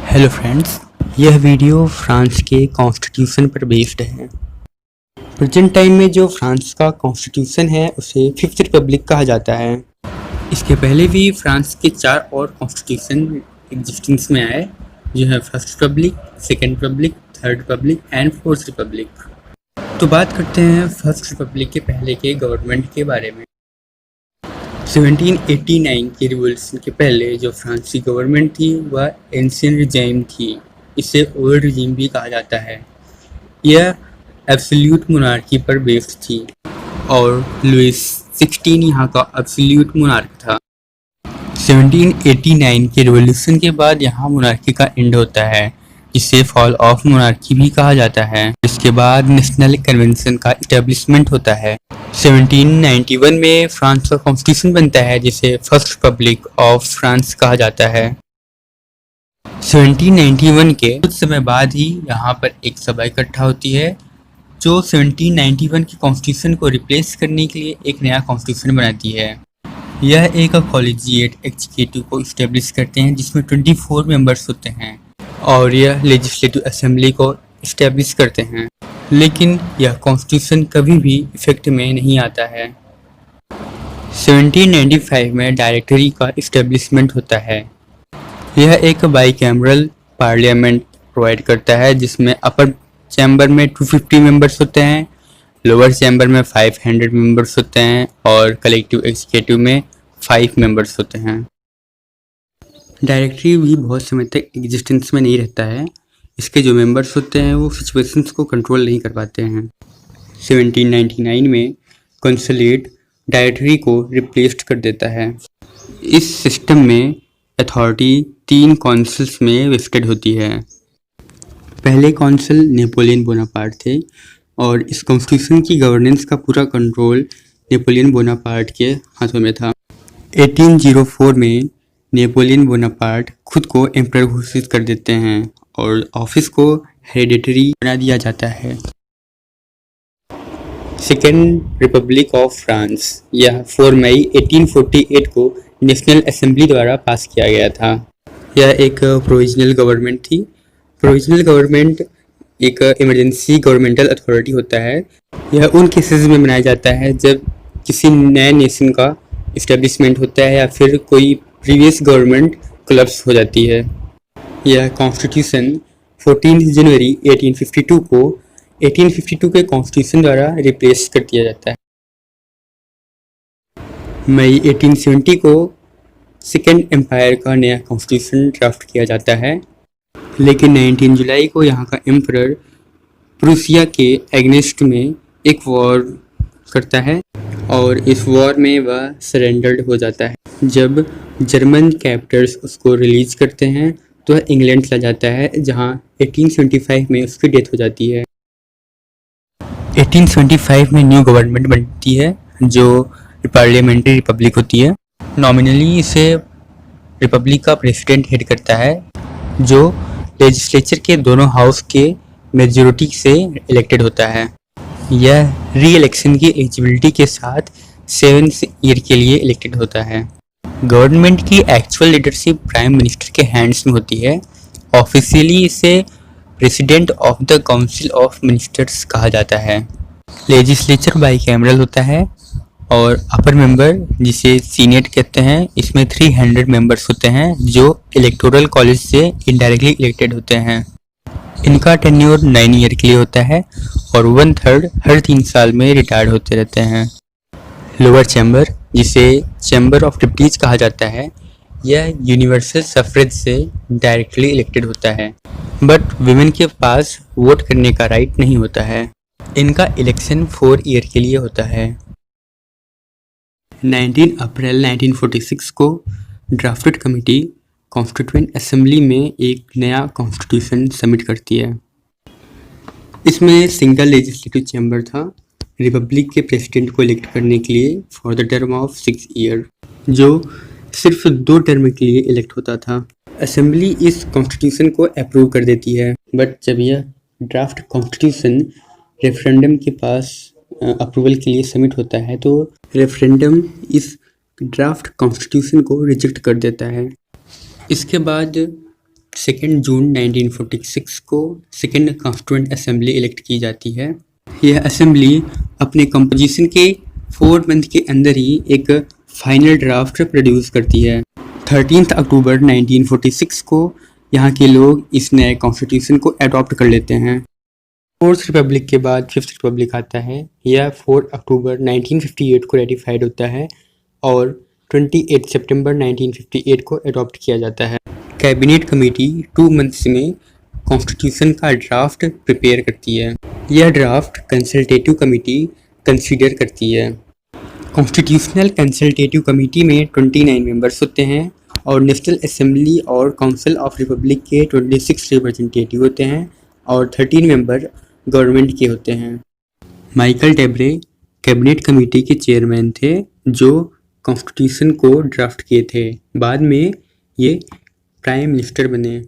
Hello friends, यह video France के constitution पर बेस्ड है। प्रेजेंट टाइम में जो फ्रांस का कॉन्स्टिट्यूशन है उसे फिफ्थ रिपब्लिक कहा जाता है। इसके पहले भी फ्रांस के 4 और कॉन्स्टिट्यूशन एग्जिस्टेंस में आए, जो है first Republic, second Republic, third Republic and fourth Republic. तो बात करते हैं फर्स्ट रिपब्लिक के पहले के गवर्नमेंट के बारे में। 1789 के रिवॉल्यूशन के पहले जो फ्रांस की गवर्नमेंट थी वह एंशियन रिजाइम थी। इसे ओल्ड रिजीम भी कहा जाता है। यह एब्सोल्यूट मोनार्की पर बेस्ड थी और लुइस 16 यहाँ का एब्सोल्यूट मोनार्क था। 1789 के रिवॉल्यूशन के बाद यहाँ मोनार्की का एंड होता है, जिसे फॉल ऑफ मोनार्की भी कहा जाता है। इसके बाद नेशनल कन्वेंशन का इस्टेब्लिशमेंट होता है। 1791 में फ्रांस का कॉन्स्टिट्यूशन बनता है, जिसे फर्स्ट रिपब्लिक ऑफ फ्रांस कहा जाता है। 1791 के कुछ समय बाद ही यहाँ पर एक सभा इकट्ठा होती है, जो 1791 के कॉन्स्टिट्यूशन को रिप्लेस करने के लिए एक नया कॉन्स्टिट्यूशन बनाती है। यह एक कॉलेजिएट एग्जीक्यूटिव को इस्टेब्लिश करते हैं, जिसमें 24 मेंबर्स होते हैं, और यह लेजिस्लेटिव असेंबली को इस्टेब्लिश करते हैं। लेकिन यह कॉन्स्टिट्यूशन कभी भी इफेक्ट में नहीं आता है। 1795 में डायरेक्टरी का इस्टेब्लिशमेंट होता है। यह एक बाईकैमरल पार्लियामेंट प्रोवाइड करता है, जिसमें अपर चैम्बर में 250 मेंबर्स होते हैं, लोअर चैम्बर में 500 मेंबर्स होते हैं और कलेक्टिव एग्जीक्यूटिव में 5 मेंबर्स होते हैं। डायरेक्टरी भी बहुत समय तक एग्जिस्टेंस में नहीं रहता है। इसके जो मेंबर्स होते हैं वो सिचुएशंस को कंट्रोल नहीं कर पाते हैं। 1799 में कंसुलेट डायरेक्टरी को रिप्लेस्ड कर देता है। इस सिस्टम में अथॉरिटी 3 काउंसिल्स में वेस्टेड होती है। पहले काउंसिल नेपोलियन बोनापार्ट थे और इस कॉन्स्टिट्यूशन की गवर्नेंस का पूरा कंट्रोल नेपोलियन बोनापार्ट के हाथों में था। 1804 में नेपोलियन बोनापार्ट खुद को एम्परर घोषित कर देते हैं और ऑफिस को हेरिडेटरी बना दिया जाता है। सेकेंड रिपब्लिक ऑफ फ्रांस, यह 4 मई 1848 को नेशनल असेंबली द्वारा पास किया गया था। यह एक प्रोविजनल गवर्नमेंट थी। प्रोविजनल गवर्नमेंट एक इमरजेंसी गवर्नमेंटल अथॉरिटी होता है। यह उन केसेस में बनाया जाता है जब किसी नए नेशन का इस्टेब्लिशमेंट होता है या फिर कोई प्रीवियस गवर्नमेंट कोलैप्स हो जाती है। यह कॉन्स्टिट्यूशन 14 जनवरी 1852 के कॉन्स्टिट्यूशन द्वारा रिप्लेस कर दिया जाता है। मई 1870 को सेकेंड एम्पायर का नया कॉन्स्टिट्यूशन ड्राफ्ट किया जाता है, लेकिन 19 जुलाई को यहाँ का एम्परर प्रूसिया के एग्नेस्ट में एक वॉर करता है और इस वॉर में वह सरेंडर्ड हो जाता है। जब जर्मन कैप्टर्स उसको रिलीज करते हैं तो वह इंग्लैंड चला जाता है, जहाँ 1875 में उसकी डेथ हो जाती है। 1875 में न्यू गवर्नमेंट बनती है, जो पार्लियामेंट्री रिपब्लिक होती है। नॉमिनली इसे रिपब्लिक का प्रेसिडेंट हेड करता है, जो लेजिस्लेचर के दोनों हाउस के मेजॉरिटी से इलेक्टेड होता है। यह री इलेक्शन की एलिजिबिलिटी के साथ 7 ईयर के लिए इलेक्टेड होता है। गवर्नमेंट की एक्चुअल लीडरशिप प्राइम मिनिस्टर के हैंड्स में होती है। ऑफिशियली इसे president of the council of ministers कहा जाता है। लेजिस्लेचर बाईकैमरल होता है और अपर मेंबर, जिसे सीनेट कहते हैं, इसमें 300 मेंबर्स होते हैं, जो इलेक्टोरल कॉलेज से इनडायरेक्टली इलेक्टेड होते हैं। इनका टेन्योर 9 ईयर के लिए होता है और 1/3 हर 3 साल में रिटायर्ड होते रहते हैं। लोअर चैम्बर, जिसे चैम्बर ऑफ डिप्टीज कहा जाता है, यह यूनिवर्सल सफरेज से डायरेक्टली इलेक्टेड होता है, बट विमेन के पास वोट करने का राइट नहीं होता है। इनका इलेक्शन 4 ईयर के लिए होता है। 19 अप्रैल 1946 को ड्राफ्टेड कमेटी कॉन्स्टिट्यूएंट असेंबली में एक नया कॉन्स्टिट्यूशन सबमिट करती है। इसमें सिंगल लेजिस्लेटिव चैम्बर था, रिपब्लिक के प्रेसिडेंट को इलेक्ट करने के लिए for the term of 6 year, जो सिर्फ 2 टर्म के लिए इलेक्ट होता था। असेंबली इस कॉन्स्टिट्यूशन को अप्रूव कर देती है, बट जब यह ड्राफ्ट कॉन्स्टिट्यूशन रेफरेंडम के पास अप्रूवल के लिए सबमिट होता है, तो रेफरेंडम इस ड्राफ्ट कॉन्स्टिट्यूशन को रिजेक्ट कर देता है। इसके बाद 2 जून 1946 को सेकेंड कॉन्स्टिट्यूएंट असेंबली इलेक्ट की जाती है। यह असेंबली अपने कंपोजिशन के 4 मंथ के अंदर ही एक फाइनल ड्राफ्ट प्रोड्यूस करती है। 13 अक्टूबर 1946 को यहाँ के लोग इस नए कॉन्स्टिट्यूशन को अडॉप्ट कर लेते हैं। फोर्थ रिपब्लिक के बाद फिफ्थ रिपब्लिक आता है। यह 4 अक्टूबर 1958 को रेटिफाइड होता है और 28 सितंबर 1958 को अडॉप्ट किया जाता है। कैबिनेट कमेटी 2 मंथ्स में कॉन्स्टिट्यूशन का ड्राफ्ट प्रिपेयर करती है। यह ड्राफ्ट कंसल्टेटिव कमेटी कंसीडर करती है। कॉन्स्टिट्यूशनल कंसल्टेटिव कमेटी में 29 मेंबर्स होते हैं और नेशनल असेंबली और काउंसिल ऑफ रिपब्लिक के 26 रिप्रेजेंटेटिव होते हैं और 13 मेंबर गवर्नमेंट के होते हैं। माइकल टेब्रे कैबिनेट कमेटी के चेयरमैन थे जो कॉन्स्टिट्यूशन को ड्राफ्ट किए थे। बाद में ये प्राइम मिनिस्टर बने।